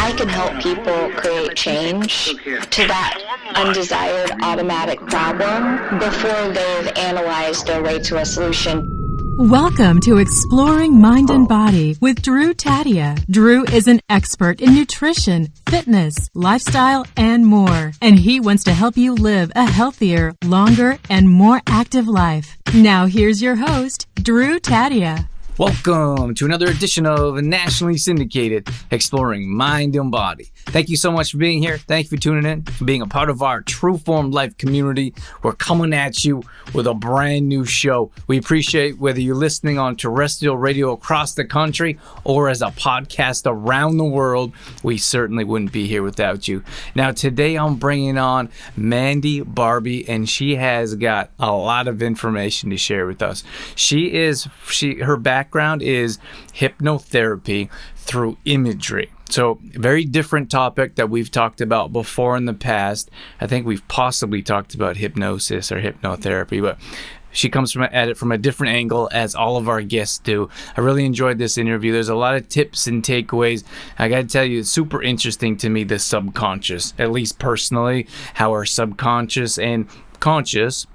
I can help people create change to that undesired automatic problem before they've analyzed their way to a solution. Welcome to Exploring Mind and Body with Drew Tadia. Drew is an expert in nutrition, fitness, lifestyle, and more. And he wants to help you live a healthier, longer, and more active life. Now here's your host, Drew Tadia. Welcome to another edition of Nationally Syndicated Exploring Mind and Body. Thank you so much for being here. Thank you for tuning in, for being a part of our True Form Life community. We're coming at you with a brand new show. We appreciate whether you're listening on terrestrial radio across the country or as a podcast around the world. We certainly wouldn't be here without you. Now, today I'm bringing on Mandy Barbee, and she has got a lot of information to share with us. Her background is hypnotherapy through imagery. So, very different topic that we've talked about before in the past. I think we've possibly talked about hypnosis or hypnotherapy, but she comes at it from a different angle, as all of our guests do. I really enjoyed this interview. There's a lot of tips and takeaways. I got to tell you, it's super interesting to me, the subconscious, at least personally, how our subconscious and conscious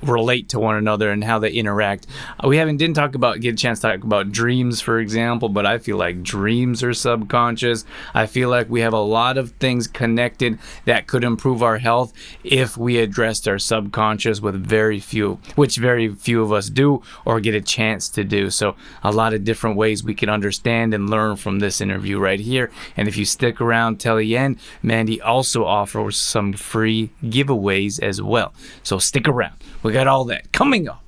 relate to one another and how they interact. We didn't get a chance to talk about dreams, for example, but I feel like dreams are subconscious. I feel like we have a lot of things connected that could improve our health if we addressed our subconscious, which very few of us do or get a chance to do. So a lot of different ways we can understand and learn from this interview right here. And if you stick around till the end, Mandy also offers some free giveaways as well. So stick around. We got all that coming up.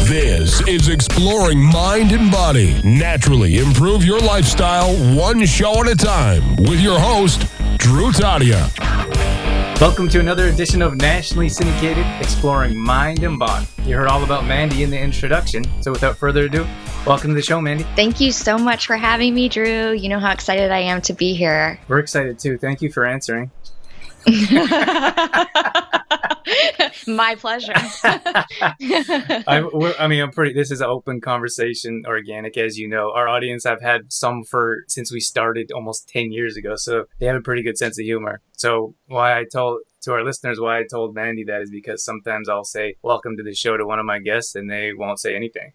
This is Exploring Mind and Body. Naturally improve your lifestyle one show at a time with your host, Drew Tadia. Welcome to another edition of Nationally Syndicated Exploring Mind and Body. You heard all about Mandy in the introduction. So without further ado, welcome to the show, Mandy. Thank you so much for having me, Drew. You know how excited I am to be here. We're excited too. Thank you for answering. My pleasure. This is an open conversation, organic, as you know. Our audience, I've had some since we started almost 10 years ago, so they have a pretty good sense of humor. So why I told Mandy that is because sometimes I'll say, welcome to the show to one of my guests, and they won't say anything.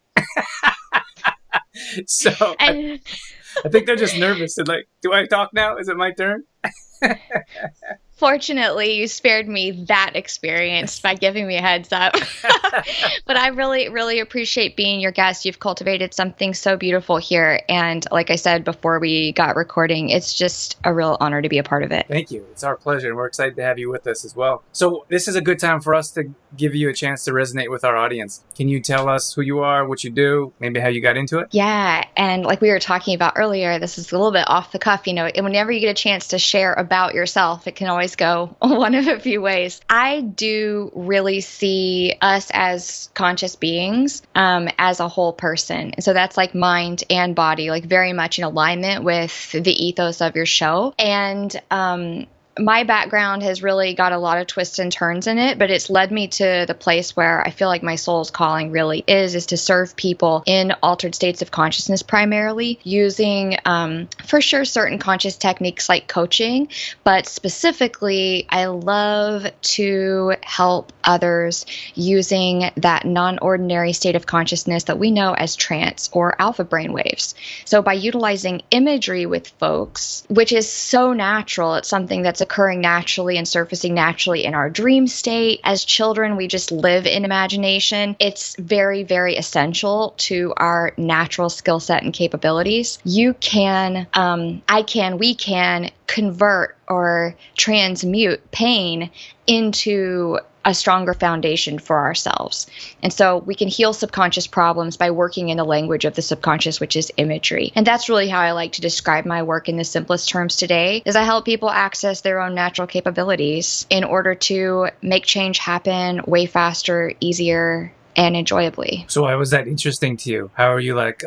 I think they're just nervous and like, do I talk now? Is it my turn? Fortunately, you spared me that experience by giving me a heads up. But I really, really appreciate being your guest. You've cultivated something so beautiful here. And like I said before we got recording, it's just a real honor to be a part of it. Thank you. It's our pleasure. And we're excited to have you with us as well. So this is a good time for us to give you a chance to resonate with our audience. Can you tell us who you are, what you do, maybe how you got into it? Yeah. And like we were talking about earlier, this is a little bit off the cuff. You know, whenever you get a chance to share about yourself, it can always go one of a few ways. I do really see us as conscious beings, as a whole person. And so that's like mind and body, like very much in alignment with the ethos of your show. And, my background has really got a lot of twists and turns in it, but it's led me to the place where I feel like my soul's calling really is to serve people in altered states of consciousness, primarily using, for sure, certain conscious techniques like coaching, but specifically, I love to help others using that non-ordinary state of consciousness that we know as trance or alpha brainwaves. So by utilizing imagery with folks, which is so natural, it's something that's occurring naturally and surfacing naturally in our dream state. As children, we just live in imagination. It's very, very essential to our natural skill set and capabilities. You can, we can convert or transmute pain into a stronger foundation for ourselves. And so we can heal subconscious problems by working in the language of the subconscious, which is imagery. And that's really how I like to describe my work in the simplest terms today, is I help people access their own natural capabilities in order to make change happen way faster, easier, and enjoyably. So why was that interesting to you? How are you like,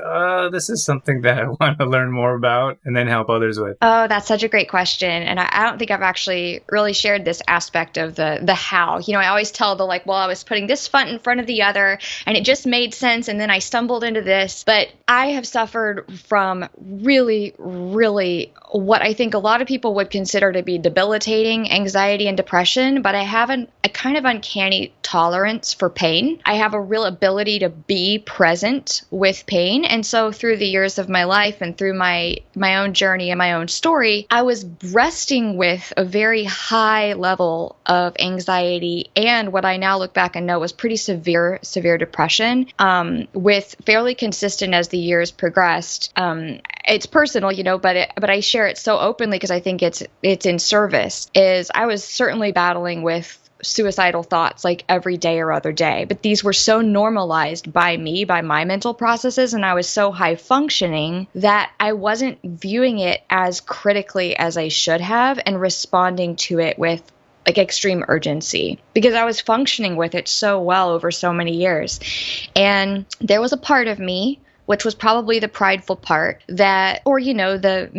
this is something that I want to learn more about and then help others with? Oh, that's such a great question. And I don't think I've actually really shared this aspect of the how. I always tell the like, well, I was putting this font in front of the other and it just made sense. And then I stumbled into this. But I have suffered from really, really what I think a lot of people would consider to be debilitating anxiety and depression. But I have a kind of uncanny tolerance for pain. I have a real ability to be present with pain. And so through the years of my life and through my own journey and my own story, I was wrestling with a very high level of anxiety and what I now look back and know was pretty severe depression, with fairly consistent as the years progressed. It's personal, but I share it so openly because I think it's in service. Is I was certainly battling with suicidal thoughts like every day or other day, but these were so normalized by me, by my mental processes, and I was so high functioning that I wasn't viewing it as critically as I should have and responding to it with like extreme urgency because I was functioning with it so well over so many years. And there was a part of me, which was probably the prideful part that, or, the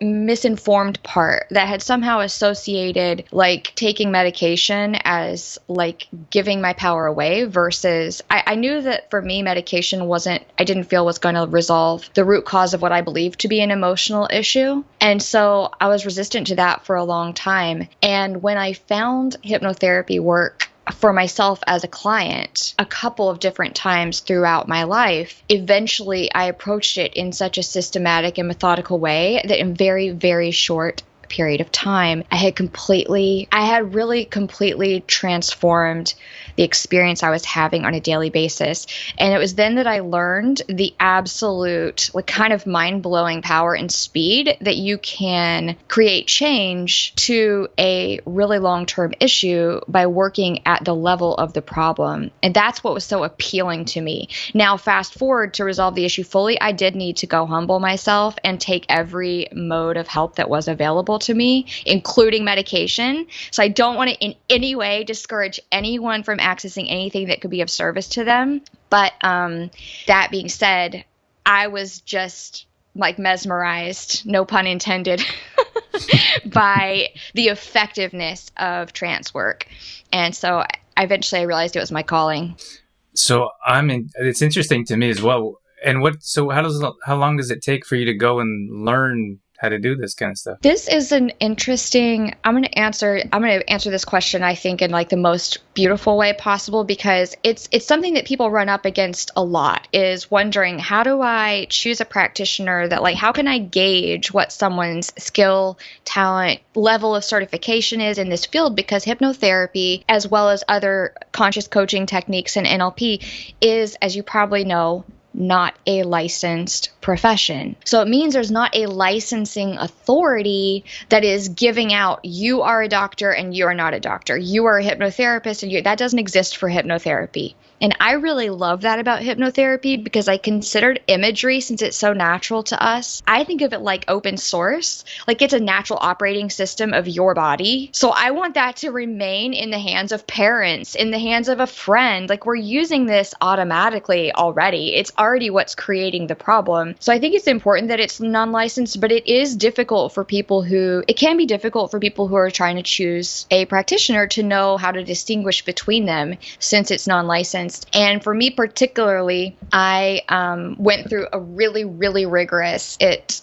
misinformed part that had somehow associated like taking medication as like giving my power away versus I knew that for me, medication I didn't feel was going to resolve the root cause of what I believed to be an emotional issue. And so I was resistant to that for a long time. And when I found hypnotherapy work for myself as a client a couple of different times throughout my life, eventually I approached it in such a systematic and methodical way that in very, very short period of time, I had really completely transformed the experience I was having on a daily basis. And it was then that I learned the absolute, like, kind of mind-blowing power and speed that you can create change to a really long-term issue by working at the level of the problem. And that's what was so appealing to me. Now, fast forward to resolve the issue fully, I did need to go humble myself and take every mode of help that was available to me, including medication. So I don't want to in any way discourage anyone from accessing anything that could be of service to them. But that being said, I was just like mesmerized, no pun intended, by the effectiveness of trance work. And so eventually I realized it was my calling. So it's interesting to me as well. And how long does it take for you to go and learn how to do this kind of stuff? This is an interesting, I'm going to answer this question, I think, in like the most beautiful way possible, because it's something that people run up against a lot, is wondering, how do I choose a practitioner that, like, how can I gauge what someone's skill, talent, level of certification is in this field? Because hypnotherapy, as well as other conscious coaching techniques and NLP, is, as you probably know, not a licensed profession. So it means there's not a licensing authority that is giving out, you are a doctor and you are not a doctor. You are a hypnotherapist and that doesn't exist for hypnotherapy. And I really love that about hypnotherapy because I considered imagery, since it's so natural to us, I think of it like open source, like it's a natural operating system of your body. So I want that to remain in the hands of parents, in the hands of a friend. Like, we're using this automatically already. It's already what's creating the problem. So I think it's important that it's non-licensed, but it can be difficult for people who are trying to choose a practitioner to know how to distinguish between them, since it's non-licensed. And for me particularly, I went through a really, really rigorous,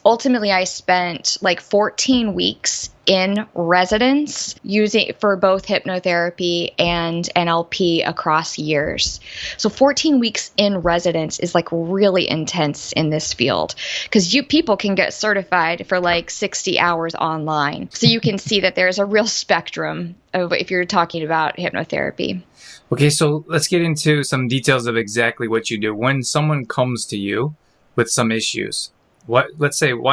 ultimately I spent like 14 weeks in residence using for both hypnotherapy and NLP across years. So 14 weeks in residence is like really intense in this field, because people can get certified for like 60 hours online. So you can see that there's a real spectrum of, if you're talking about hypnotherapy. Okay, so let's get into some details of exactly what you do. When someone comes to you with some issues, why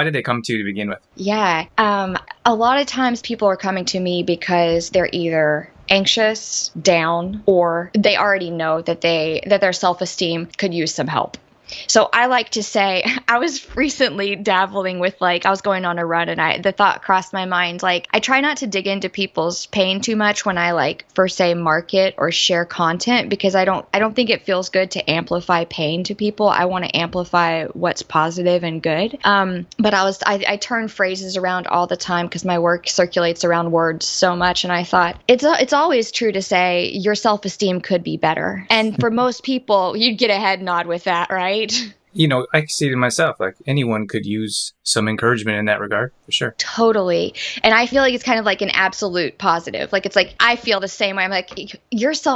did they come to you to begin with? Yeah. A lot of times people are coming to me because they're either anxious, down, or they already know that their self-esteem could use some help. So I like to say, I was recently dabbling with I was going on a run and the thought crossed my mind, I try not to dig into people's pain too much when I per se market or share content, because I don't think it feels good to amplify pain to people. I want to amplify what's positive and good. But I turn phrases around all the time because my work circulates around words so much. And I thought it's always true to say your self-esteem could be better. And for most people, you'd get a head nod with that, right? I can see it in myself. Anyone could use some encouragement in that regard, for sure. Totally. And I feel like it's kind of like an absolute positive. I feel the same way. I'm like,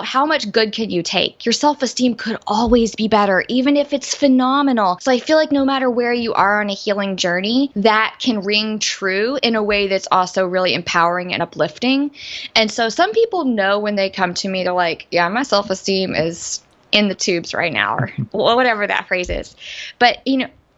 how much good can you take? Your self-esteem could always be better, even if it's phenomenal. So I feel like no matter where you are on a healing journey, that can ring true in a way that's also really empowering and uplifting. And so some people know when they come to me, they're like, yeah, my self-esteem is in the tubes right now, or whatever that phrase is. But,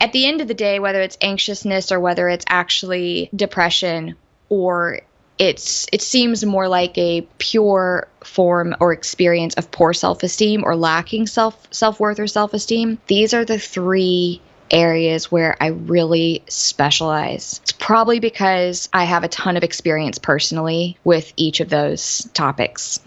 at the end of the day, whether it's anxiousness or whether it's actually depression, or it seems more like a pure form or experience of poor self-esteem or lacking self-worth or self-esteem, these are the three areas where I really specialize. It's probably because I have a ton of experience personally with each of those topics.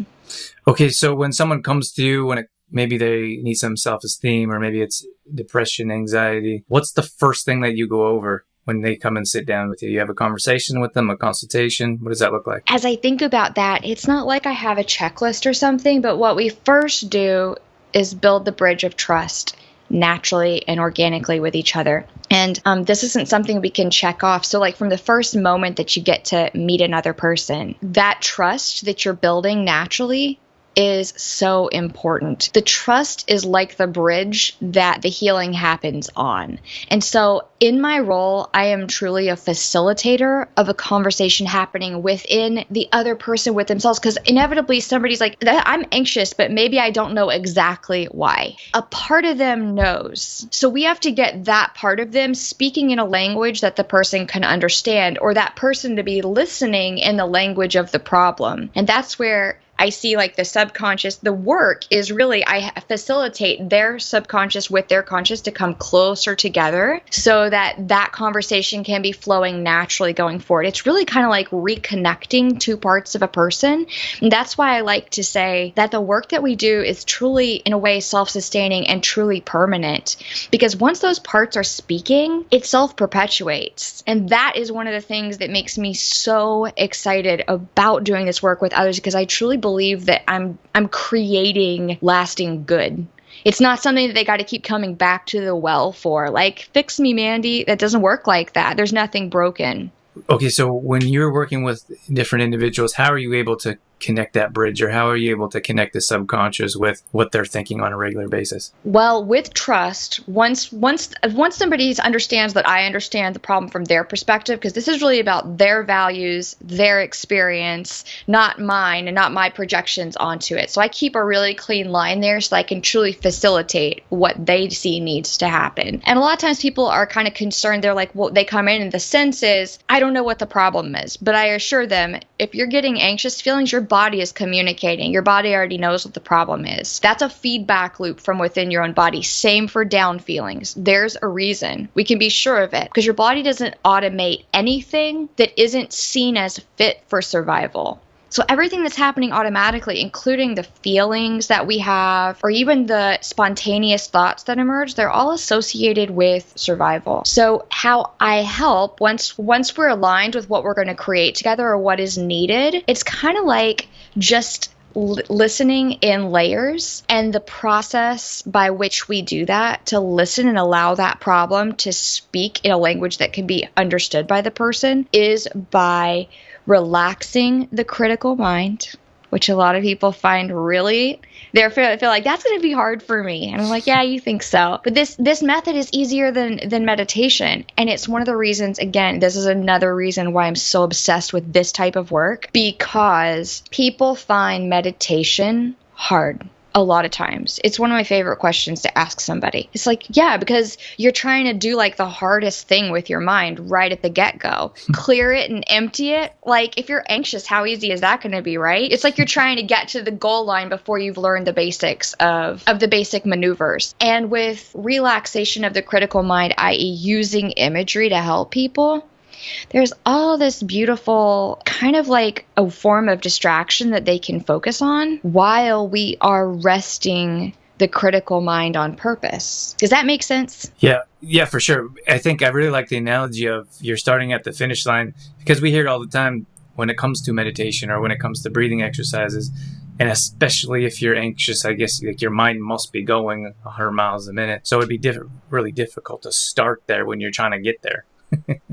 Okay, so when someone comes to you, maybe they need some self-esteem, or maybe it's depression, anxiety, what's the first thing that you go over when they come and sit down with you? You have a conversation with them, a consultation? What does that look like? As I think about that, it's not like I have a checklist or something, but what we first do is build the bridge of trust naturally and organically with each other. And this isn't something we can check off. So from the first moment that you get to meet another person, that trust that you're building naturally is so important. The trust is like the bridge that the healing happens on. And so in my role, I am truly a facilitator of a conversation happening within the other person with themselves, because inevitably somebody's like, I'm anxious, but maybe I don't know exactly why. A part of them knows. So we have to get that part of them speaking in a language that the person can understand, or that person to be listening in the language of the problem. And that's where I see the subconscious, the work is really, I facilitate their subconscious with their conscious to come closer together so that conversation can be flowing naturally going forward. It's really kind of like reconnecting two parts of a person. And that's why I like to say that the work that we do is truly, in a way, self-sustaining and truly permanent. Because once those parts are speaking, it self-perpetuates. And that is one of the things that makes me so excited about doing this work with others, because I truly believe that I'm creating lasting good. It's not something that they got to keep coming back to the well for. Fix me, Mandy. That doesn't work like that. There's nothing broken. Okay, so when you're working with different individuals, how are you able to connect that bridge, or how are you able to connect the subconscious with what they're thinking on a regular basis? Well, with trust, once somebody understands that I understand the problem from their perspective, because this is really about their values, their experience, not mine and not my projections onto it. So I keep a really clean line there so I can truly facilitate what they see needs to happen. And a lot of times people are kind of concerned. They're like, well, they come in and the sense is, I don't know what the problem is. But I assure them, if you're getting anxious feelings, your body is communicating. Your body already knows what the problem is. That's a feedback loop from within your own body. Same for down feelings. There's a reason. We can be sure of it, because your body doesn't automate anything that isn't seen as fit for survival. So everything that's happening automatically, including the feelings that we have, or even the spontaneous thoughts that emerge, they're all associated with survival. So how I help, once we're aligned with what we're going to create together or what is needed, it's kind of like just listening in layers, and the process by which we do that, to listen and allow that problem to speak in a language that can be understood by the person, is by relaxing the critical mind, which a lot of people find really, they feel like that's going to be hard for me. And I'm like, yeah, you think so. But this method is easier than meditation. And it's one of the reasons, again, this is another reason why I'm so obsessed with this type of work, because people find meditation hard. a lot of times. It's one of my favorite questions to ask somebody. It's like, yeah, because you're trying to do like the hardest thing with your mind right at the get-go. Clear it and empty it. Like if you're anxious, how easy is that going to be, right? It's like you're trying to get to the goal line before you've learned the basics of the basic maneuvers. And with relaxation of the critical mind, i.e. using imagery to help people, there's all this beautiful kind of like a form of distraction that they can focus on while we are resting the critical mind on purpose. Does that make sense? Yeah, for sure. I think I really like the analogy of you're starting at the finish line, because we hear it all the time when it comes to meditation or when it comes to breathing exercises. And especially if you're anxious, I guess like your mind must be going 100 miles a minute. So it'd be really difficult to start there when you're trying to get there.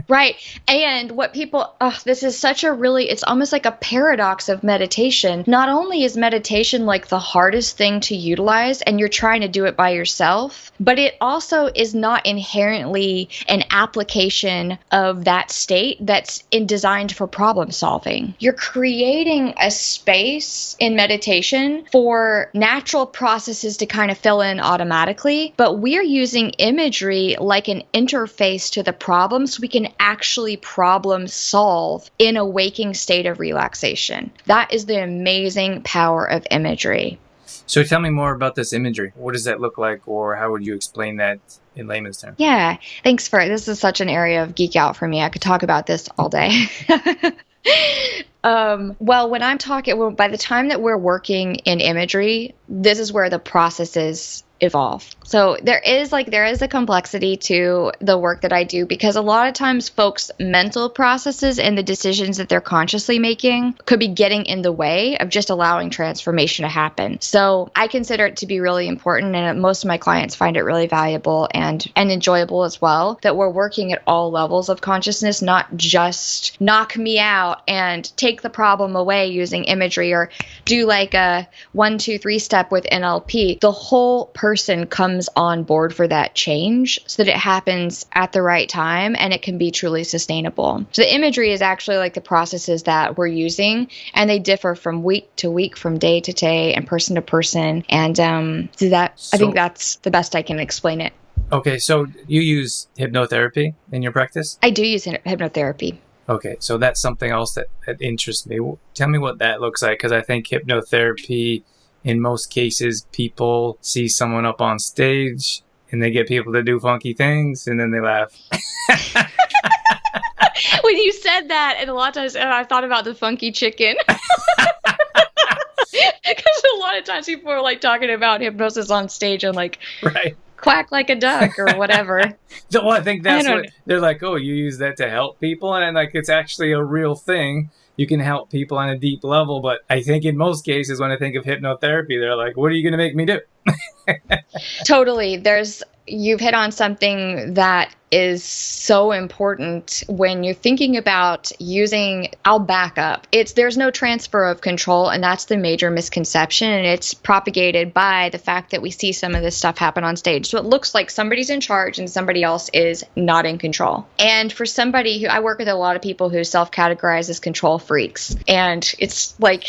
Right. And what people, this is such a really, it's almost like a paradox of meditation. Not only is meditation like the hardest thing to utilize and you're trying to do it by yourself, but it also is not inherently an application of that state that's designed for problem solving. You're creating a space in meditation for natural processes to kind of fill in automatically, but we're using imagery like an interface to the problem so we can actually problem solve in a waking state of relaxation. That is the amazing power of imagery. So tell me more about this imagery. What does that look like, or how would you explain that in layman's terms? Yeah, thanks for it. This is such an area of geek out for me. I could talk about this all day. Well, when I'm talking, by the time that we're working in imagery, this is where the processes evolve. So there is a complexity to the work that I do, because a lot of times folks' mental processes and the decisions that they're consciously making could be getting in the way of just allowing transformation to happen. So I consider it to be really important, and most of my clients find it really valuable and enjoyable as well, that we're working at all levels of consciousness, not just knock me out and take the problem away using imagery or do like a 1, 2, 3 step with NLP. The whole person comes on board for that change so that it happens at the right time and it can be truly sustainable. So the imagery is actually like the processes that we're using, and they differ from week to week, from day to day, and person to person. And I think that's the best I can explain it. Okay, so you use hypnotherapy in your practice? I do use hypnotherapy. Okay, so that's something else that interests me. Tell me what that looks like, because I think hypnotherapy, in most cases, people see someone up on stage and they get people to do funky things and then they laugh. When you said that, and a lot of times I thought about the funky chicken. Because a lot of times people are like talking about hypnosis on stage and like, right, quack like a duck or whatever. So I think that's what they're like, oh, you use that to help people? And like, it's actually a real thing. You can help people on a deep level. But I think in most cases, when I think of hypnotherapy, they're like, what are you going to make me do? Totally. You've hit on something that is so important when you're thinking about using, I'll back up. There's no transfer of control, and that's the major misconception, and it's propagated by the fact that we see some of this stuff happen on stage. So it looks like somebody's in charge and somebody else is not in control. And for somebody who, I work with a lot of people who self-categorize as control freaks, and it's like,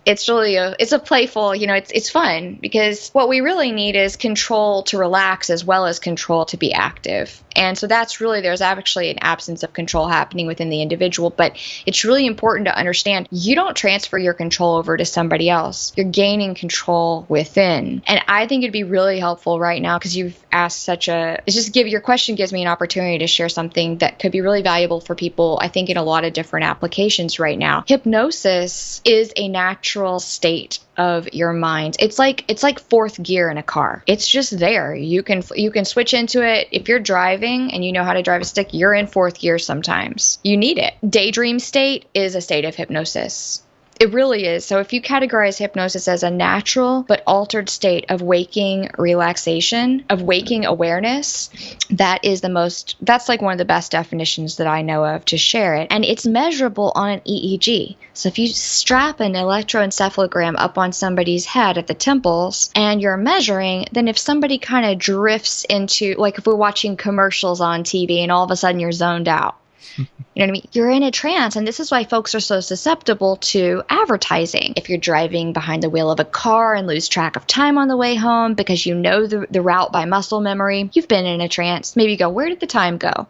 it's really it's a playful, it's fun, because what we really need is control to relax as well as control to be active. And so there's actually an absence of control happening within the individual, but it's really important to understand you don't transfer your control over to somebody else. You're gaining control within. And I think it'd be really helpful right now, because you've asked your question gives me an opportunity to share something that could be really valuable for people, I think, in a lot of different applications right now. Hypnosis is a natural state of your mind. It's like fourth gear in a car. It's just there. You can switch into it. If you're driving and you know how to drive a stick, you're in fourth gear sometimes. You need it. Daydream state is a state of hypnosis. It really is. So if you categorize hypnosis as a natural but altered state of waking relaxation, of waking awareness, that's like one of the best definitions that I know of to share it. And it's measurable on an EEG. So if you strap an electroencephalogram up on somebody's head at the temples and you're measuring, then if somebody kind of drifts into, like if we're watching commercials on TV and all of a sudden you're zoned out, You know what I mean? You're in a trance, and this is why folks are so susceptible to advertising. If you're driving behind the wheel of a car and lose track of time on the way home because you know the route by muscle memory, you've been in a trance. Maybe you go, where did the time go?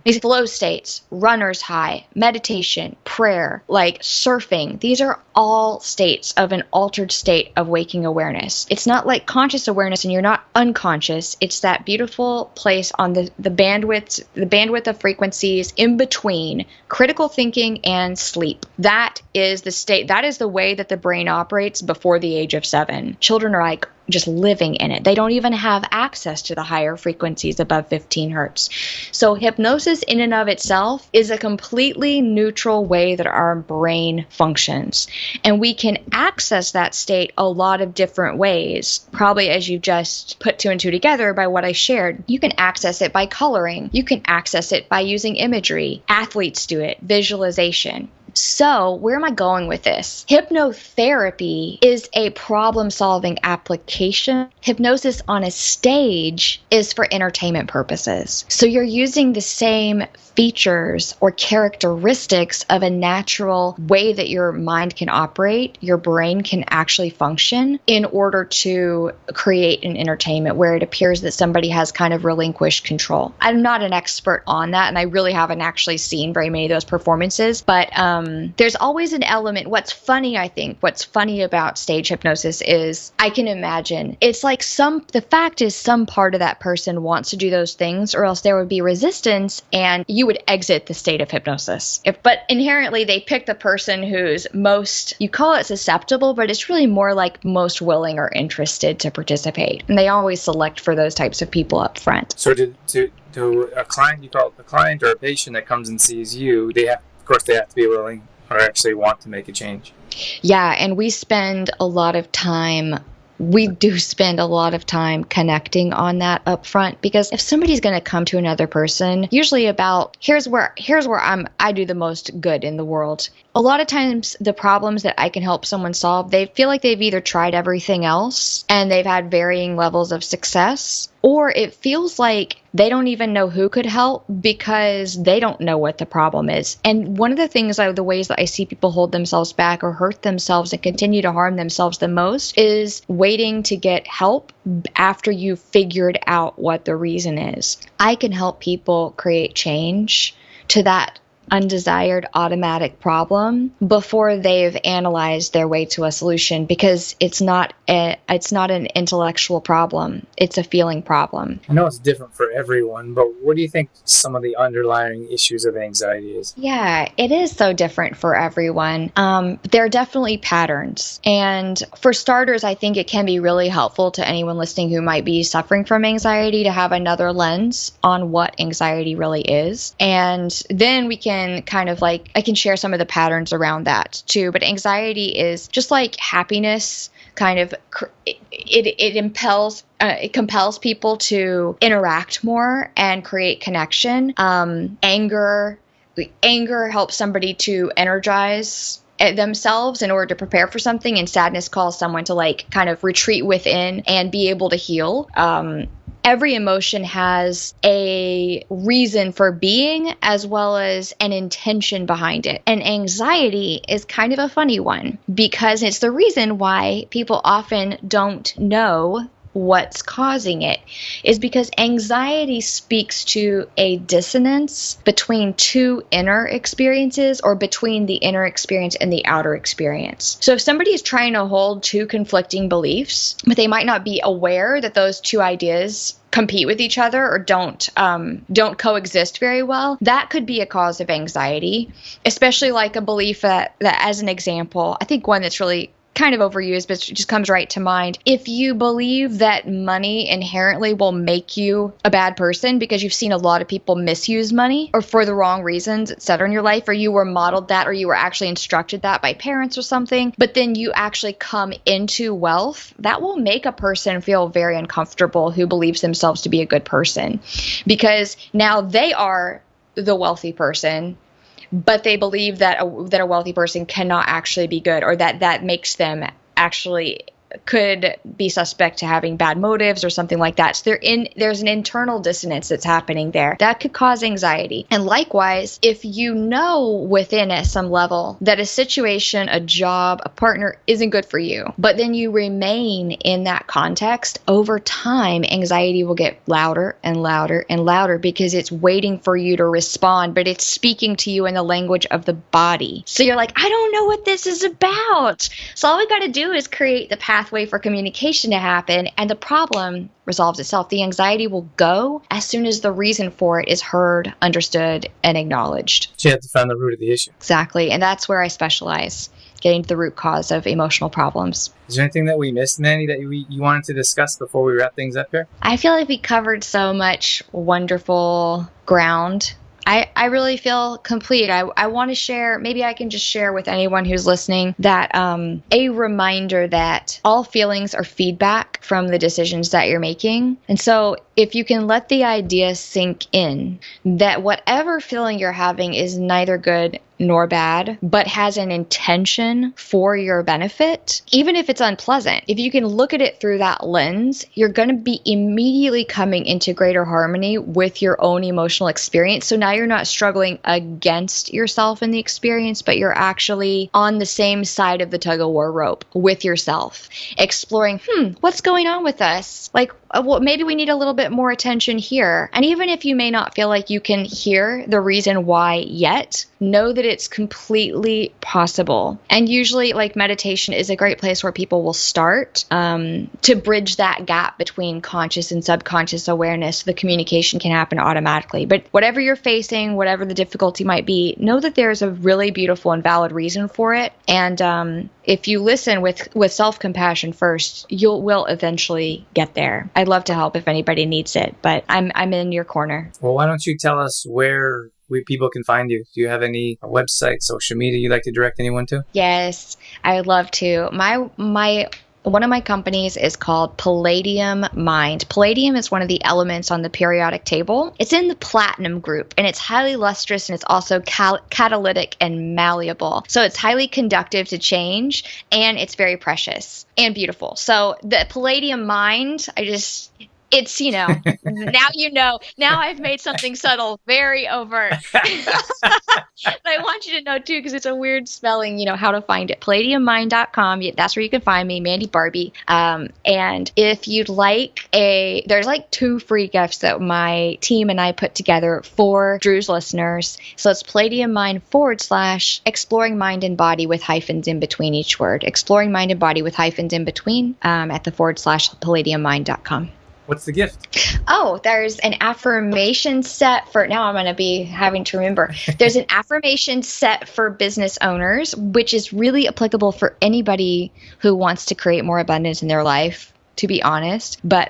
These flow states, runner's high, meditation, prayer, like surfing, these are all states of an altered state of waking awareness. It's not like conscious awareness and you're not unconscious. It's that beautiful place on the bandwidth of frequencies in between critical thinking and sleep. That is the state, that is the way that the brain operates before the age of 7. Children are like just living in it. They don't even have access to the higher frequencies above 15 hertz. So hypnosis in and of itself is a completely neutral way that our brain functions. And we can access that state a lot of different ways. Probably as you just put 2 and 2 together by what I shared. You can access it by coloring. You can access it by using imagery. Athletes do it. Visualization. So where am I going with this? Hypnotherapy is a problem-solving application. Hypnosis on a stage is for entertainment purposes. So you're using the same features or characteristics of a natural way that your mind can operate, your brain can actually function in order to create an entertainment where it appears that somebody has kind of relinquished control. I'm not an expert on that, and I really haven't actually seen very many of those performances, but there's always an element. What's funny about stage hypnosis is I can imagine it's like the fact is some part of that person wants to do those things, or else there would be resistance and you would exit the state of hypnosis. But inherently they pick the person who's most, you call it susceptible, but it's really more like most willing or interested to participate. And they always select for those types of people up front. So to a client, you call it a client or a patient that comes and sees you, they have to be willing or actually want to make a change. Yeah, and we do spend a lot of time connecting on that up front, because if somebody's going to come to another person, usually about here's where I do the most good in the world. A lot of times the problems that I can help someone solve, they feel like they've either tried everything else and they've had varying levels of success, or it feels like they don't even know who could help because they don't know what the problem is. And one of the ways that I see people hold themselves back or hurt themselves and continue to harm themselves the most is waiting to get help after you've figured out what the reason is. I can help people create change to that undesired automatic problem before they've analyzed their way to a solution, because it's not an intellectual problem, it's a feeling problem. I know it's different for everyone, but what do you think some of the underlying issues of anxiety is? Yeah, it is so different for everyone. There are definitely patterns, and for starters, I think it can be really helpful to anyone listening who might be suffering from anxiety to have another lens on what anxiety really is, and then we can kind of I can share some of the patterns around that too. But anxiety is just like happiness, kind of it compels people to interact more and create connection. Anger helps somebody to energize themselves in order to prepare for something, and sadness calls someone to kind of retreat within and be able to heal. Every emotion has a reason for being as well as an intention behind it. And anxiety is kind of a funny one, because it's the reason why people often don't know what's causing it, is because anxiety speaks to a dissonance between two inner experiences, or between the inner experience and the outer experience. So if somebody is trying to hold two conflicting beliefs, but they might not be aware that those two ideas compete with each other or don't coexist very well, that could be a cause of anxiety, especially like a belief that as an example, I think one that's really kind of overused, but it just comes right to mind. If you believe that money inherently will make you a bad person because you've seen a lot of people misuse money or for the wrong reasons, etc. in your life, or you were modeled that, or you were actually instructed that by parents or something, but then you actually come into wealth, that will make a person feel very uncomfortable who believes themselves to be a good person, because now they are the wealthy person, but they believe that a wealthy person cannot actually be good, or that makes them actually could be suspect to having bad motives or something like that. So there's an internal dissonance that's happening there that could cause anxiety. And likewise, if you know within at some level that a situation, a job, a partner isn't good for you, but then you remain in that context, over time, anxiety will get louder and louder and louder because it's waiting for you to respond, but it's speaking to you in the language of the body. So you're like, I don't know what this is about. So all we got to do is create the pathway for communication to happen, and the problem resolves itself. The anxiety will go as soon as the reason for it is heard, understood, and acknowledged. So you have to find the root of the issue. Exactly. And that's where I specialize, getting to the root cause of emotional problems. Is there anything that we missed, Mandy, that you wanted to discuss before we wrap things up here? I feel like we covered so much wonderful ground. I really feel complete. I want to share, maybe I can just share with anyone who's listening that a reminder that all feelings are feedback from the decisions that you're making. And so if you can let the idea sink in that whatever feeling you're having is neither good nor bad, but has an intention for your benefit, even if it's unpleasant, if you can look at it through that lens, you're going to be immediately coming into greater harmony with your own emotional experience. So now you're not struggling against yourself in the experience, but you're actually on the same side of the tug-of-war rope with yourself, exploring, what's going on with us? Like, well, maybe we need a little bit more attention here. And even if you may not feel like you can hear the reason why yet, know that it's completely possible. And usually, like, meditation is a great place where people will start to bridge that gap between conscious and subconscious awareness so the communication can happen automatically. But whatever you're facing, whatever the difficulty might be, know that there's a really beautiful and valid reason for it. And if you listen with self-compassion first, will eventually get there. I'd love to help if anybody needs it, but I'm in your corner. Well, why don't you tell us where people can find you? Do you have any website, social media you'd like to direct anyone to? Yes, I would love to. One of my companies is called Palladium Mind. Palladium is one of the elements on the periodic table. It's in the platinum group, and it's highly lustrous, and it's also catalytic and malleable. So it's highly conductive to change, and it's very precious and beautiful. So the Palladium Mind, it's, now I've made something subtle very overt. But I want you to know, too, because it's a weird spelling, how to find it. PalladiumMind.com. That's where you can find me, Mandy Barbee. And if you'd like there's like 2 free gifts that my team and I put together for Drew's listeners. So it's Palladium Mind / Exploring Mind and Body with hyphens in between each word. Exploring Mind and Body with hyphens in between at the / PalladiumMind.com. What's the gift? Oh, there's an affirmation set for, now I'm going to be having to remember. There's an affirmation set for business owners, which is really applicable for anybody who wants to create more abundance in their life, to be honest. But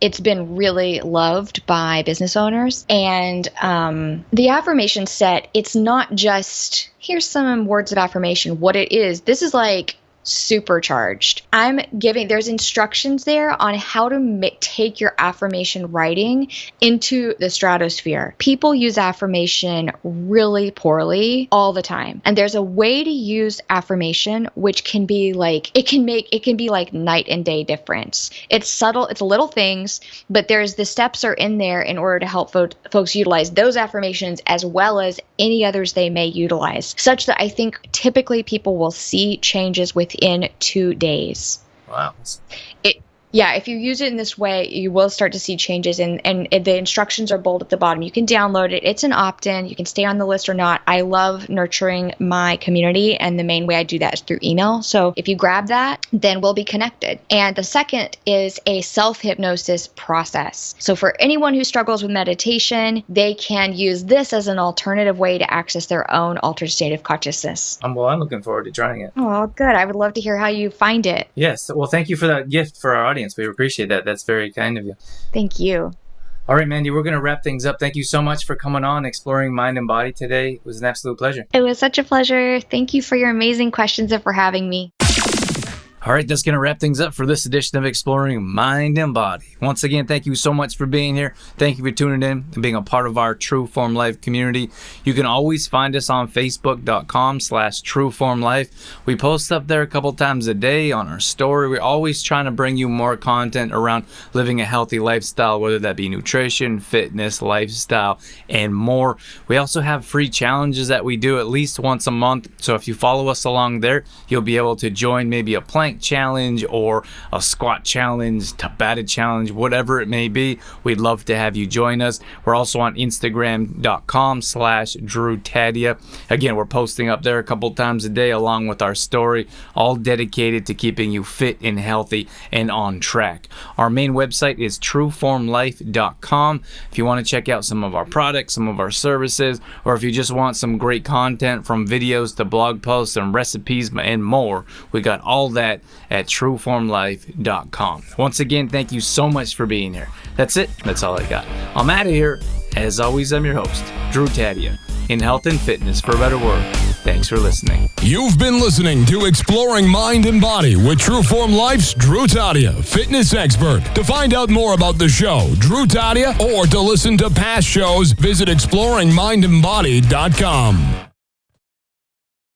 it's been really loved by business owners. And the affirmation set, it's not just, here's some words of affirmation. What it is, this is like supercharged. There's instructions there on how to take your affirmation writing into the stratosphere. People use affirmation really poorly all the time. And there's a way to use affirmation which can be like, it can be like night and day difference. It's subtle, it's little things, but the steps are in there in order to help folks utilize those affirmations as well as any others they may utilize, such that I think typically people will see changes within 2 days. Wow. If you use it in this way, you will start to see changes, and the instructions are bold at the bottom. You can download it. It's an opt-in. You can stay on the list or not. I love nurturing my community, and the main way I do that is through email. So if you grab that, then we'll be connected. And the second is a self-hypnosis process. So for anyone who struggles with meditation, they can use this as an alternative way to access their own altered state of consciousness. I'm looking forward to trying it. Oh, good. I would love to hear how you find it. Yes. Well, thank you for that gift for our audience. We appreciate that. That's very kind of you. Thank you. All right, Mandy, we're going to wrap things up. Thank you so much for coming on Exploring Mind and Body today. It was an absolute pleasure. It was such a pleasure. Thank you for your amazing questions and for having me. All right, that's going to wrap things up for this edition of Exploring Mind and Body. Once again, thank you so much for being here. Thank you for tuning in and being a part of our True Form Life community. You can always find us on Facebook.com/TrueFormLife. We post up there a couple times a day on our story. We're always trying to bring you more content around living a healthy lifestyle, whether that be nutrition, fitness, lifestyle, and more. We also have free challenges that we do at least once a month. So if you follow us along there, you'll be able to join maybe a plank challenge or a squat challenge, Tabata challenge, whatever it may be. We'd love to have you join us. We're also on Instagram.com/DrewTadia. Again, we're posting up there a couple times a day along with our story, all dedicated to keeping you fit and healthy and on track. Our main website is trueformlife.com. If you want to check out some of our products, some of our services, or if you just want some great content from videos to blog posts and recipes and more, we got all that at trueformlife.com. Once again, thank you so much for being here. That's it. That's all I got. I'm out of here. As always, I'm your host, Drew Tadia, in health and fitness for a better world. Thanks for listening. You've been listening to Exploring Mind and Body with True Form Life's Drew Tadia, fitness expert. To find out more about the show, Drew Tadia, or to listen to past shows, visit exploringmindandbody.com.